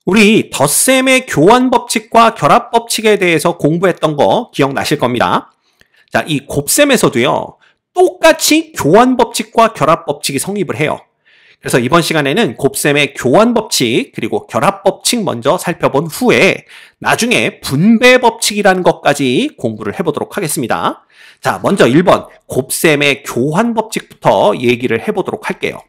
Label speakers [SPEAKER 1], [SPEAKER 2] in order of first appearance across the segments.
[SPEAKER 1] 우리 덧셈의 교환 법칙과 결합 법칙에 대해서 공부했던 거 기억나실 겁니다. 자, 이 곱셈에서도요, 똑같이 교환 법칙과 결합 법칙이 성립을 해요. 그래서 이번 시간에는 곱셈의 교환 법칙 그리고 결합 법칙 먼저 살펴본 후에 나중에 분배 법칙이라는 것까지 공부를 해보도록 하겠습니다. 자, 먼저 1번 곱셈의 교환 법칙부터 얘기를 해보도록 할게요.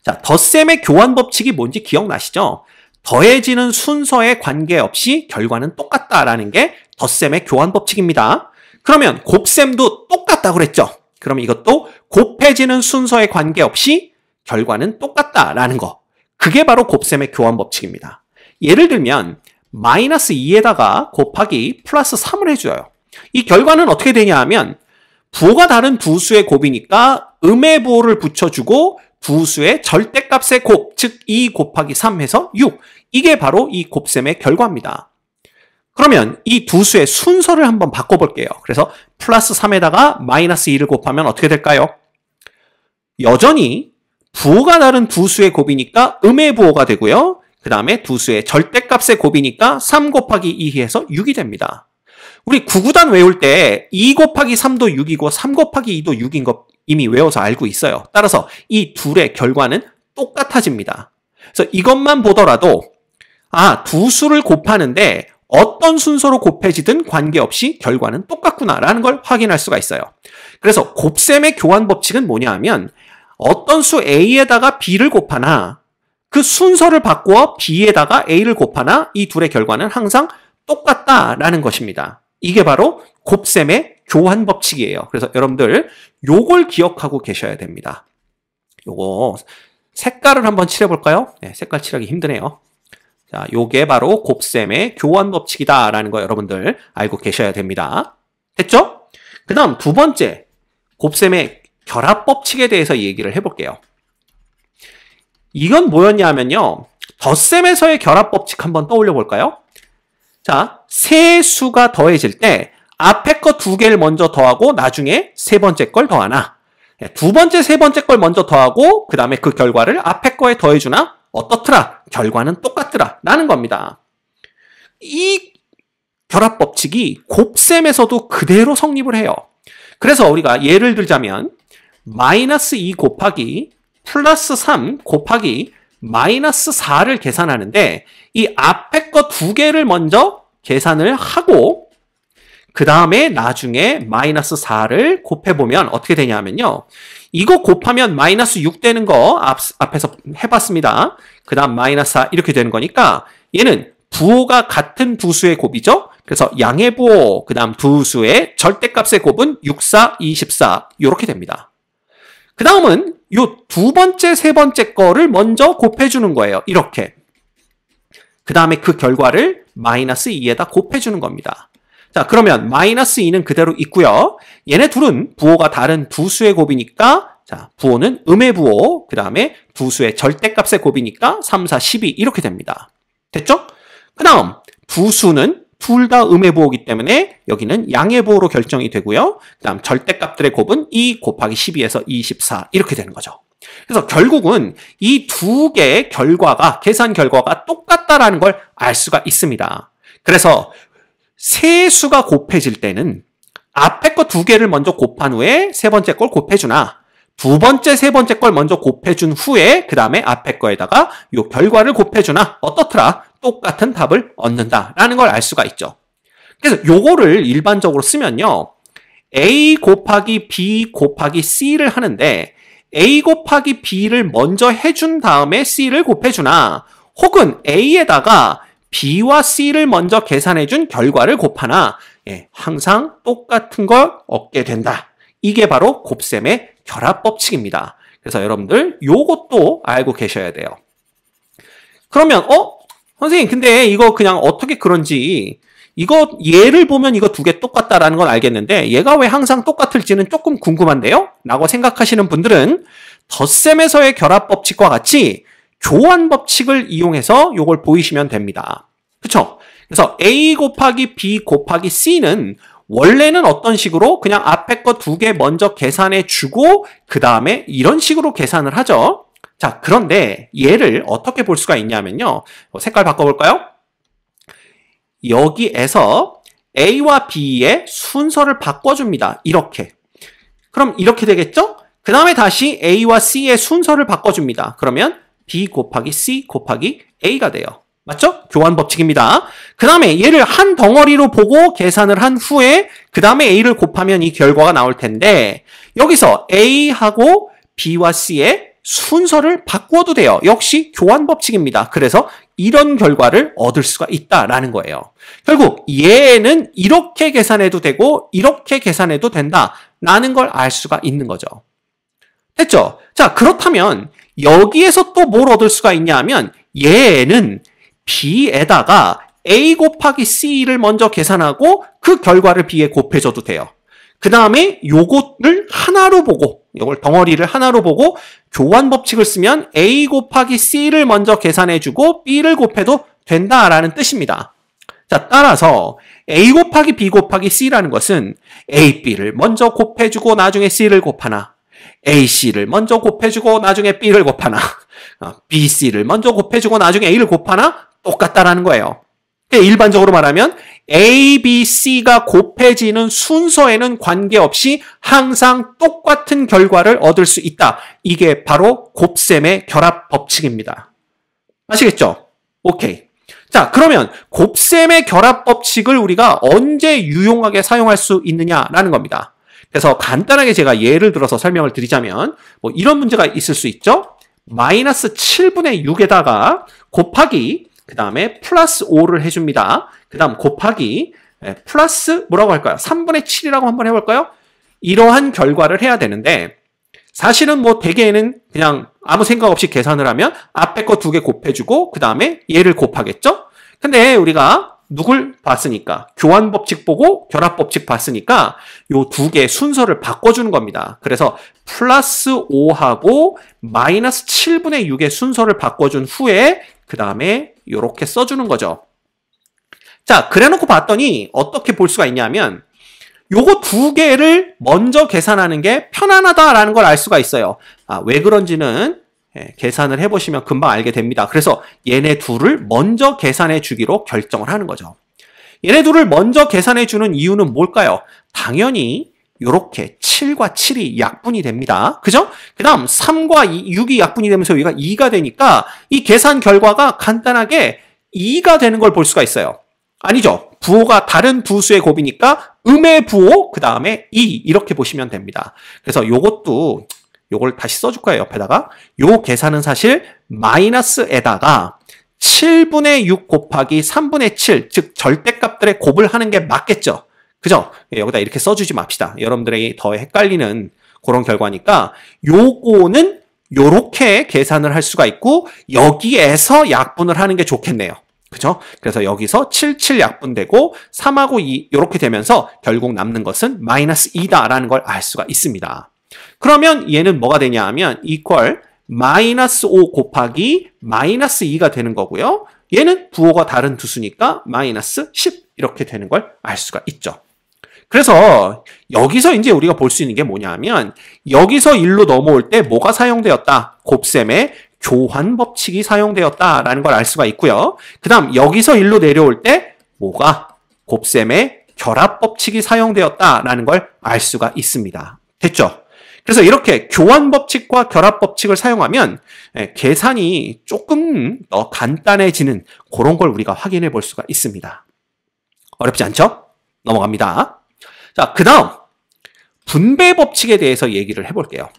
[SPEAKER 1] 자, 덧셈의 교환 법칙이 뭔지 기억나시죠? 더해지는 순서에 관계없이 결과는 똑같다라는 게 덧셈의 교환 법칙입니다. 그러면 곱셈도 똑같다고 그랬죠? 그럼 이것도 곱해지는 순서에 관계없이 결과는 똑같다라는 거. 그게 바로 곱셈의 교환 법칙입니다. 예를 들면 마이너스 2에다가 곱하기 플러스 3을 해줘요. 이 결과는 어떻게 되냐 하면 부호가 다른 두 수의 곱이니까 음의 부호를 붙여주고 두 수의 절대값의 곱, 즉 2 곱하기 3 해서 6. 이게 바로 이 곱셈의 결과입니다. 그러면 이 두 수의 순서를 한번 바꿔볼게요. 그래서 플러스 3에다가 마이너스 2를 곱하면 어떻게 될까요? 여전히 부호가 다른 두 수의 곱이니까 음의 부호가 되고요. 그 다음에 두 수의 절대값의 곱이니까 3 곱하기 2 해서 6이 됩니다. 우리 구구단 외울 때 2 곱하기 3도 6이고 3 곱하기 2도 6인 거 이미 외워서 알고 있어요. 따라서 이 둘의 결과는 똑같아집니다. 그래서 이것만 보더라도 두 수를 곱하는데 어떤 순서로 곱해지든 관계없이 결과는 똑같구나라는 걸 확인할 수가 있어요. 그래서 곱셈의 교환 법칙은 뭐냐 하면 어떤 수 A에다가 B를 곱하나 그 순서를 바꾸어 B에다가 A를 곱하나 이 둘의 결과는 항상 똑같다라는 것입니다. 이게 바로 곱셈의 교환 법칙이에요. 그래서 여러분들 요걸 기억하고 계셔야 됩니다. 요거 색깔을 한번 칠해볼까요? 네, 색깔 칠하기 힘드네요. 자, 요게 바로 곱셈의 교환 법칙이다라는 거 여러분들 알고 계셔야 됩니다. 됐죠? 그 다음 두 번째 곱셈의 결합 법칙에 대해서 얘기를 해볼게요. 이건 뭐였냐 하면요. 덧셈에서의 결합 법칙 한번 떠올려 볼까요? 자, 세 수가 더해질 때 앞에 거 두 개를 먼저 더하고 나중에 세 번째 걸 더하나 두 번째, 세 번째 걸 먼저 더하고 그 다음에 그 결과를 앞에 거에 더해주나 어떻더라? 결과는 똑같더라 라는 겁니다. 이 결합 법칙이 곱셈에서도 그대로 성립을 해요. 그래서 우리가 예를 들자면 마이너스 2 곱하기 플러스 3 곱하기 마이너스 4를 계산하는데 이 앞에 거 두 개를 먼저 계산을 하고 그 다음에 나중에 마이너스 4를 곱해보면 어떻게 되냐면요. 이거 곱하면 마이너스 6 되는 거 앞에서 해봤습니다. 그 다음 마이너스 4 이렇게 되는 거니까 얘는 부호가 같은 두 수의 곱이죠. 그래서 양의 부호 그 다음 두 수의 절대값의 곱은 6, 4, 24 이렇게 됩니다. 그 다음은 요 두 번째, 세 번째 거를 먼저 곱해주는 거예요. 이렇게. 그 다음에 그 결과를 마이너스 2에다 곱해주는 겁니다. 자, 그러면 마이너스 2는 그대로 있고요. 얘네 둘은 부호가 다른 두 수의 곱이니까 자, 부호는 음의 부호, 그 다음에 두 수의 절대값의 곱이니까 3, 4, 12 이렇게 됩니다. 됐죠? 그 다음 두 수는 둘 다 음의 부호이기 때문에 여기는 양의 부호로 결정이 되고요. 그 다음 절대값들의 곱은 2 곱하기 12에서 24 이렇게 되는 거죠. 그래서 결국은 이 두 개의 결과가 계산 결과가 똑같다라는 걸 알 수가 있습니다. 그래서 세 수가 곱해질 때는 앞에 거 두 개를 먼저 곱한 후에 세 번째 걸 곱해주나 두 번째, 세 번째 걸 먼저 곱해준 후에 그 다음에 앞에 거에다가 요 결과를 곱해주나 어떻더라? 똑같은 답을 얻는다라는 걸 알 수가 있죠. 그래서 요거를 일반적으로 쓰면요. A 곱하기 B 곱하기 C를 하는데 A 곱하기 B를 먼저 해준 다음에 C를 곱해주나 혹은 A에다가 B와 C를 먼저 계산해준 결과를 곱하나 항상 똑같은 걸 얻게 된다. 이게 바로 곱셈의 결합 법칙입니다. 그래서 여러분들 요것도 알고 계셔야 돼요. 그러면 선생님 근데 이거 그냥 어떻게 그런지 이거 예를 보면 이거 두 개 똑같다라는 건 알겠는데 얘가 왜 항상 똑같을지는 조금 궁금한데요? 라고 생각하시는 분들은 덧셈에서의 결합 법칙과 같이 교환 법칙을 이용해서 요걸 보이시면 됩니다. 그쵸? 그래서 A 곱하기 B 곱하기 C는 원래는 어떤 식으로 그냥 앞에 거 두 개 먼저 계산해 주고 그 다음에 이런 식으로 계산을 하죠. 자, 그런데 얘를 어떻게 볼 수가 있냐면요. 색깔 바꿔볼까요? 여기에서 A와 B의 순서를 바꿔줍니다. 이렇게. 그럼 이렇게 되겠죠? 그 다음에 다시 A와 C의 순서를 바꿔줍니다. 그러면 B 곱하기 C 곱하기 A가 돼요. 맞죠? 교환 법칙입니다. 그 다음에 얘를 한 덩어리로 보고 계산을 한 후에 그 다음에 A를 곱하면 이 결과가 나올 텐데 여기서 A하고 B와 C의 순서를 바꿔도 돼요. 역시 교환 법칙입니다. 그래서 이런 결과를 얻을 수가 있다라는 거예요. 결국 얘는 이렇게 계산해도 되고 이렇게 계산해도 된다라는 걸 알 수가 있는 거죠. 됐죠? 자, 그렇다면 여기에서 또 뭘 얻을 수가 있냐 하면 얘는 B에다가 A 곱하기 C를 먼저 계산하고 그 결과를 B에 곱해줘도 돼요. 그 다음에 요거를 하나로 보고 이걸 덩어리를 하나로 보고 교환 법칙을 쓰면 A 곱하기 C를 먼저 계산해주고 B를 곱해도 된다라는 뜻입니다. 자, 따라서 A 곱하기 B 곱하기 C라는 것은 A, B를 먼저 곱해주고 나중에 C를 곱하나 A, C를 먼저 곱해주고 나중에 B를 곱하나 B, C를 먼저 곱해주고 나중에 A를 곱하나 똑같다라는 거예요. 일반적으로 말하면 A, B, C가 곱해지는 순서에는 관계없이 항상 똑같은 결과를 얻을 수 있다. 이게 바로 곱셈의 결합 법칙입니다. 아시겠죠? 오케이. 자, 그러면 곱셈의 결합 법칙을 우리가 언제 유용하게 사용할 수 있느냐라는 겁니다. 그래서 간단하게 제가 예를 들어서 설명을 드리자면 뭐 이런 문제가 있을 수 있죠. 마이너스 7분의 6에다가 곱하기 그 다음에 플러스 5를 해줍니다. 그 다음 곱하기 플러스 뭐라고 할까요? 3분의 7이라고 한번 해볼까요? 이러한 결과를 해야 되는데 사실은 뭐 대개는 그냥 아무 생각 없이 계산을 하면 앞에 거 2개 곱해주고 그 다음에 얘를 곱하겠죠? 근데 우리가 누굴 봤으니까 교환 법칙 보고 결합 법칙 봤으니까 요 2개 순서를 바꿔주는 겁니다. 그래서 플러스 5하고 마이너스 7분의 6의 순서를 바꿔준 후에 그 다음에 이렇게 써주는 거죠. 자, 그래놓고 봤더니 어떻게 볼 수가 있냐면 요거 2개를 먼저 계산하는 게 편안하다라는 걸 알 수가 있어요. 왜 그런지는 계산을 해보시면 금방 알게 됩니다. 그래서 얘네 둘을 먼저 계산해 주기로 결정을 하는 거죠. 얘네 둘을 먼저 계산해 주는 이유는 뭘까요? 당연히 요렇게 7과 7이 약분이 됩니다. 그죠? 그 다음 3과 6이 약분이 되면서 여기가 2가 되니까 이 계산 결과가 간단하게 2가 되는 걸 볼 수가 있어요. 아니죠. 부호가 다른 두 수의 곱이니까 음의 부호 그 다음에 2 이렇게 보시면 됩니다. 그래서 요것도 요걸 다시 써줄 거예요. 옆에다가 요 계산은 사실 마이너스에다가 7분의 6 곱하기 3분의 7 즉 절대값들의 곱을 하는 게 맞겠죠. 그죠? 여기다 이렇게 써주지 맙시다. 여러분들에게 더 헷갈리는 그런 결과니까 요거는 요렇게 계산을 할 수가 있고 여기에서 약분을 하는 게 좋겠네요. 그죠? 그래서 여기서 7, 7 약분되고 3하고 2 이렇게 되면서 결국 남는 것은 마이너스 2다라는 걸 알 수가 있습니다. 그러면 얘는 뭐가 되냐 하면 equal 마이너스 5 곱하기 마이너스 2가 되는 거고요. 얘는 부호가 다른 두 수니까 마이너스 10 이렇게 되는 걸 알 수가 있죠. 그래서 여기서 이제 우리가 볼 수 있는 게 뭐냐 하면 여기서 1로 넘어올 때 뭐가 사용되었다? 곱셈의 교환 법칙이 사용되었다라는 걸 알 수가 있고요. 그 다음 여기서 1로 내려올 때 뭐가? 곱셈의 결합 법칙이 사용되었다라는 걸 알 수가 있습니다. 됐죠? 그래서 이렇게 교환 법칙과 결합 법칙을 사용하면 계산이 조금 더 간단해지는 그런 걸 우리가 확인해 볼 수가 있습니다. 어렵지 않죠? 넘어갑니다. 자, 그 다음 분배 법칙에 대해서 얘기를 해볼게요.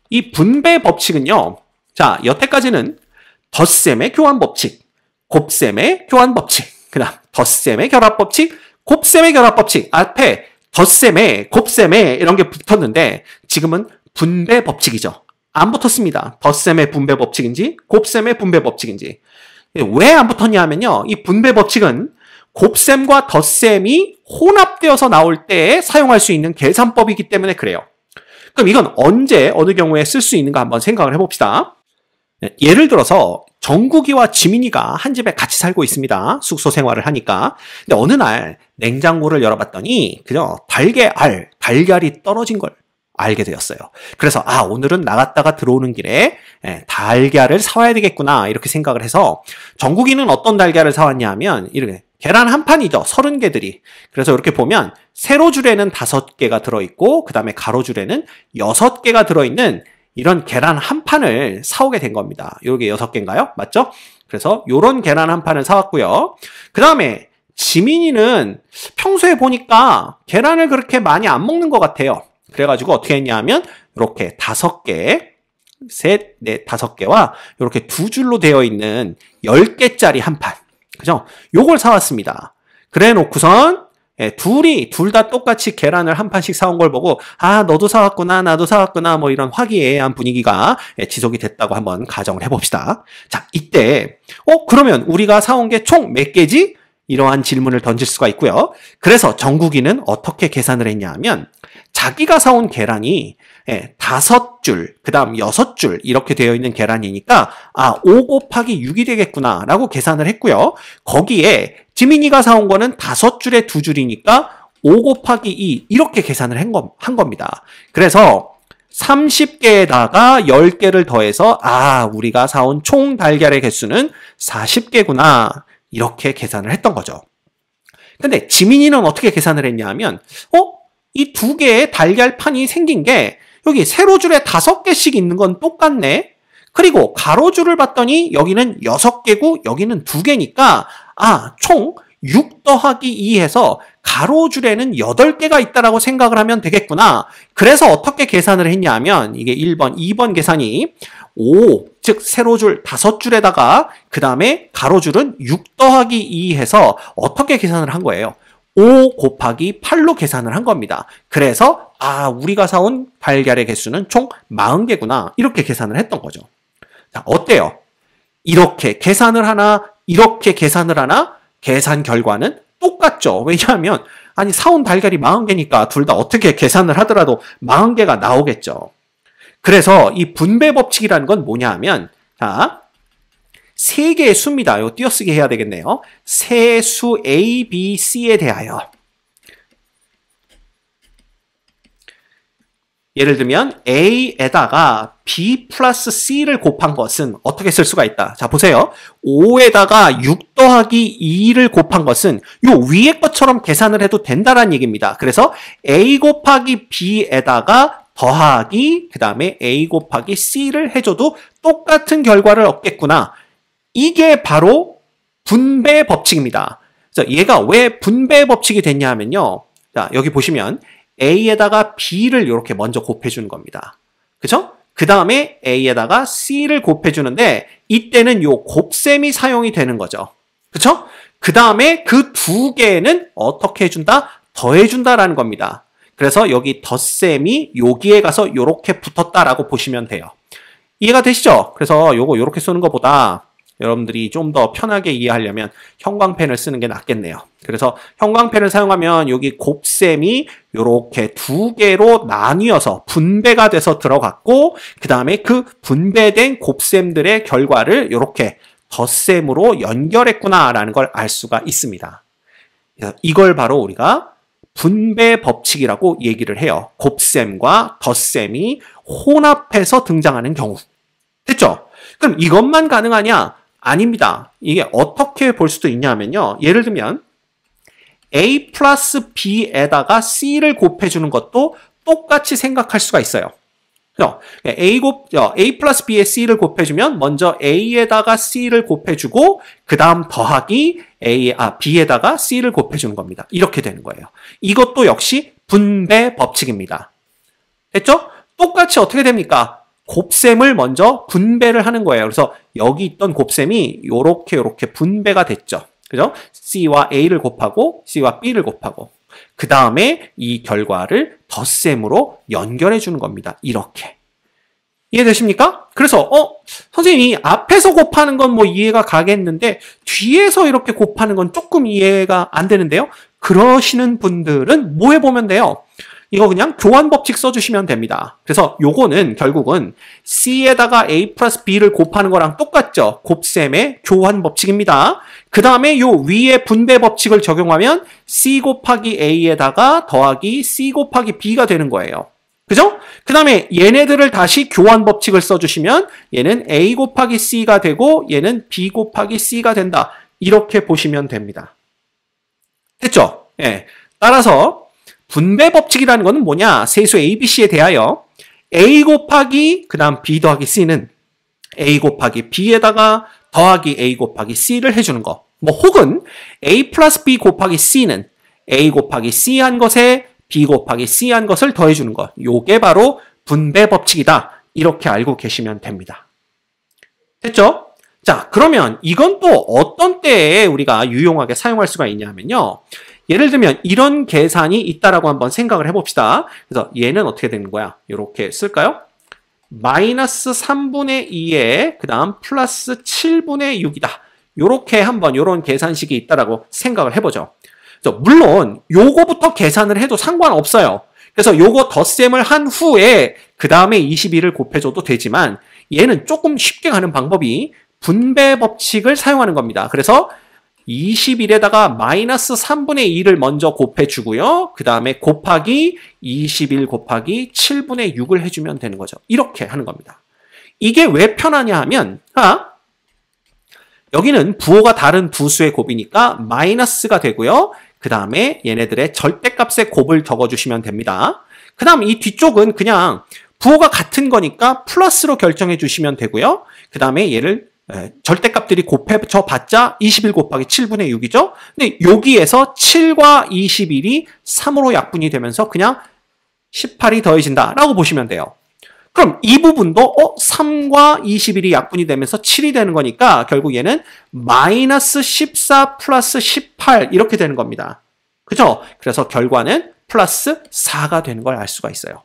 [SPEAKER 1] 이 분배 법칙은요. 자, 여태까지는 덧셈의 교환 법칙, 곱셈의 교환 법칙, 그 다음 덧셈의 결합 법칙, 곱셈의 결합 법칙 앞에 덧셈에 곱셈에 이런 게 붙었는데 지금은 분배 법칙이죠. 안 붙었습니다. 덧셈의 분배 법칙인지 곱셈의 분배 법칙인지. 왜 안 붙었냐 하면요. 이 분배 법칙은 곱셈과 덧셈이 혼합되어서 나올 때 사용할 수 있는 계산법이기 때문에 그래요. 그럼 이건 언제 어느 경우에 쓸 수 있는가 한번 생각을 해봅시다. 예를 들어서 정국이와 지민이가 한 집에 같이 살고 있습니다. 숙소 생활을 하니까. 근데 어느 날 냉장고를 열어봤더니 그죠? 달걀이 떨어진 걸 알게 되었어요. 그래서 오늘은 나갔다가 들어오는 길에 달걀을 사와야 되겠구나 이렇게 생각을 해서 정국이는 어떤 달걀을 사왔냐 하면 이렇게 계란 한 판이죠. 30개들이. 그래서 이렇게 보면 세로줄에는 5개가 들어있고 그 다음에 가로줄에는 6개가 들어있는 이런 계란 한 판을 사오게 된 겁니다. 이게 6개인가요? 맞죠? 그래서 이런 계란 한 판을 사왔고요. 그 다음에 지민이는 평소에 보니까 계란을 그렇게 많이 안 먹는 것 같아요. 그래가지고 어떻게 했냐 하면 이렇게 5개, 셋, 넷, 5개와 이렇게 2줄로 되어 있는 10개짜리 한 판. 그죠? 요걸 사왔습니다. 그래 놓고선 둘 다 똑같이 계란을 한 판씩 사온 걸 보고 너도 사왔구나 나도 사왔구나 뭐 이런 화기애애한 분위기가 지속이 됐다고 한번 가정을 해봅시다. 자, 이때 그러면 우리가 사온 게 총 몇 개지? 이러한 질문을 던질 수가 있고요. 그래서 정국이는 어떻게 계산을 했냐 하면 자기가 사온 계란이 5줄, 그 다음 6줄 이렇게 되어 있는 계란이니까 5 곱하기 6이 되겠구나 라고 계산을 했고요. 거기에 지민이가 사온 거는 5줄에 2줄이니까 5 곱하기 2 이렇게 계산을 한 겁니다. 그래서 30개에다가 10개를 더해서 우리가 사온 총 달걀의 개수는 40개구나 이렇게 계산을 했던 거죠. 근데 지민이는 어떻게 계산을 했냐 하면 이 2개의 달걀판이 생긴 게 여기 세로줄에 5개씩 있는 건 똑같네. 그리고 가로줄을 봤더니 여기는 6개고 여기는 2개니까 총 6 더하기 2 해서 가로줄에는 8개가 있다라고 생각을 하면 되겠구나. 그래서 어떻게 계산을 했냐 하면 이게 1번, 2번 계산이 5, 즉 세로줄 5줄에다가 그 다음에 가로줄은 6 더하기 2 해서 어떻게 계산을 한 거예요? 5 곱하기 8로 계산을 한 겁니다. 그래서 우리가 사온 달걀의 개수는 총 40개구나 이렇게 계산을 했던 거죠. 자, 어때요? 이렇게 계산을 하나 이렇게 계산을 하나 계산 결과는 똑같죠. 왜냐하면 사온 달걀이 40개니까 둘 다 어떻게 계산을 하더라도 40개가 나오겠죠. 그래서 이 분배 법칙이라는 건 뭐냐 하면 자, 3개의 수입니다. 이거 띄어쓰기 해야 되겠네요. 세 수 A, B, C에 대하여 예를 들면 A에다가 B 플러스 C를 곱한 것은 어떻게 쓸 수가 있다. 자, 보세요. 5에다가 6 더하기 2를 곱한 것은 요 위에 것처럼 계산을 해도 된다라는 얘기입니다. 그래서 A 곱하기 B에다가 더하기 그 다음에 A 곱하기 C를 해줘도 똑같은 결과를 얻겠구나. 이게 바로 분배 법칙입니다. 그래서 얘가 왜 분배 법칙이 됐냐 하면요. 자, 여기 보시면 A에다가 B를 이렇게 먼저 곱해주는 겁니다. 그쵸? 그 다음에 A에다가 C를 곱해주는데 이때는 요 곱셈이 사용이 되는 거죠. 그쵸? 그 다음에 그 2개는 어떻게 해준다? 더해준다라는 겁니다. 그래서 여기 덧셈이 여기에 가서 이렇게 붙었다라고 보시면 돼요. 이해가 되시죠? 그래서 요거 이렇게 쓰는 것보다 여러분들이 좀 더 편하게 이해하려면 형광펜을 쓰는 게 낫겠네요. 그래서 형광펜을 사용하면 여기 곱셈이 이렇게 2개로 나뉘어서 분배가 돼서 들어갔고 그 다음에 그 분배된 곱셈들의 결과를 이렇게 덧셈으로 연결했구나라는 걸 알 수가 있습니다. 이걸 바로 우리가 분배 법칙이라고 얘기를 해요. 곱셈과 덧셈이 혼합해서 등장하는 경우. 됐죠? 그럼 이것만 가능하냐? 아닙니다. 이게 어떻게 볼 수도 있냐면요. 예를 들면 A 플러스 B에다가 C를 곱해주는 것도 똑같이 생각할 수가 있어요. A 플러스 B에 C를 곱해주면 먼저 A에다가 C를 곱해주고 그 다음 더하기 B에다가 C를 곱해주는 겁니다. 이렇게 되는 거예요. 이것도 역시 분배 법칙입니다. 됐죠? 똑같이 어떻게 됩니까? 곱셈을 먼저 분배를 하는 거예요. 그래서 여기 있던 곱셈이 요렇게 분배가 됐죠. 그죠? C와 A를 곱하고 C와 B를 곱하고 그 다음에 이 결과를 덧셈으로 연결해 주는 겁니다. 이렇게. 이해되십니까? 그래서 선생님이 앞에서 곱하는 건 뭐 이해가 가겠는데 뒤에서 이렇게 곱하는 건 조금 이해가 안 되는데요. 그러시는 분들은 뭐 해보면 돼요? 이거 그냥 교환 법칙 써주시면 됩니다. 그래서 요거는 결국은 C에다가 A 플러스 B를 곱하는 거랑 똑같죠. 곱셈의 교환 법칙입니다. 그 다음에 요 위에 분배 법칙을 적용하면 C 곱하기 A에다가 더하기 C 곱하기 B가 되는 거예요. 그죠? 그 다음에 얘네들을 다시 교환 법칙을 써주시면 얘는 A 곱하기 C가 되고 얘는 B 곱하기 C가 된다. 이렇게 보시면 됩니다. 됐죠? 예. 따라서 분배 법칙이라는 것은 뭐냐? 세수 A, B, C에 대하여 A 곱하기 그 다음 B 더하기 C는 A 곱하기 B에다가 더하기 A 곱하기 C를 해주는 거. 뭐 혹은 A 플러스 B 곱하기 C는 A 곱하기 C 한 것에 B 곱하기 C 한 것을 더해주는 것. 요게 바로 분배 법칙이다. 이렇게 알고 계시면 됩니다. 됐죠? 자, 그러면 이건 또 어떤 때에 우리가 유용하게 사용할 수가 있냐면요. 예를 들면 이런 계산이 있다라고 한번 생각을 해봅시다. 그래서 얘는 어떻게 되는 거야? 이렇게 쓸까요? 마이너스 3분의 2에 그 다음 플러스 7분의 6이다. 이렇게 한번 이런 계산식이 있다라고 생각을 해보죠. 그래서 물론 요거부터 계산을 해도 상관없어요. 그래서 요거 덧셈을 한 후에 그 다음에 21을 곱해줘도 되지만 얘는 조금 쉽게 가는 방법이 분배 법칙을 사용하는 겁니다. 그래서 21에다가 마이너스 3분의 2를 먼저 곱해주고요. 그 다음에 곱하기 21 곱하기 7분의 6을 해주면 되는 거죠. 이렇게 하는 겁니다. 이게 왜 편하냐 하면 여기는 부호가 다른 두 수의 곱이니까 마이너스가 되고요. 그 다음에 얘네들의 절대값의 곱을 적어주시면 됩니다. 그 다음 이 뒤쪽은 그냥 부호가 같은 거니까 플러스로 결정해 주시면 되고요. 그 다음에 얘를 절대값들이 곱해져 봤자 21 곱하기 7분의 6이죠. 근데 여기에서 7과 21이 3으로 약분이 되면서 그냥 18이 더해진다 라고 보시면 돼요. 그럼 이 부분도 3과 21이 약분이 되면서 7이 되는 거니까 결국 얘는 마이너스 14 플러스 18 이렇게 되는 겁니다. 그죠? 그래서 결과는 플러스 4가 되는 걸 알 수가 있어요.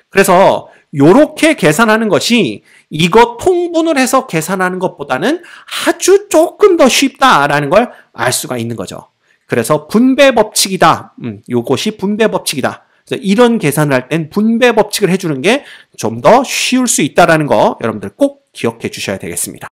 [SPEAKER 1] 그래서 요렇게 계산하는 것이 이거 통분을 해서 계산하는 것보다는 아주 조금 더 쉽다라는 걸 알 수가 있는 거죠. 그래서 분배 법칙이다. 요것이 분배 법칙이다. 그래서 이런 계산을 할 땐 분배 법칙을 해주는 게 좀 더 쉬울 수 있다는 거 여러분들 꼭 기억해 주셔야 되겠습니다.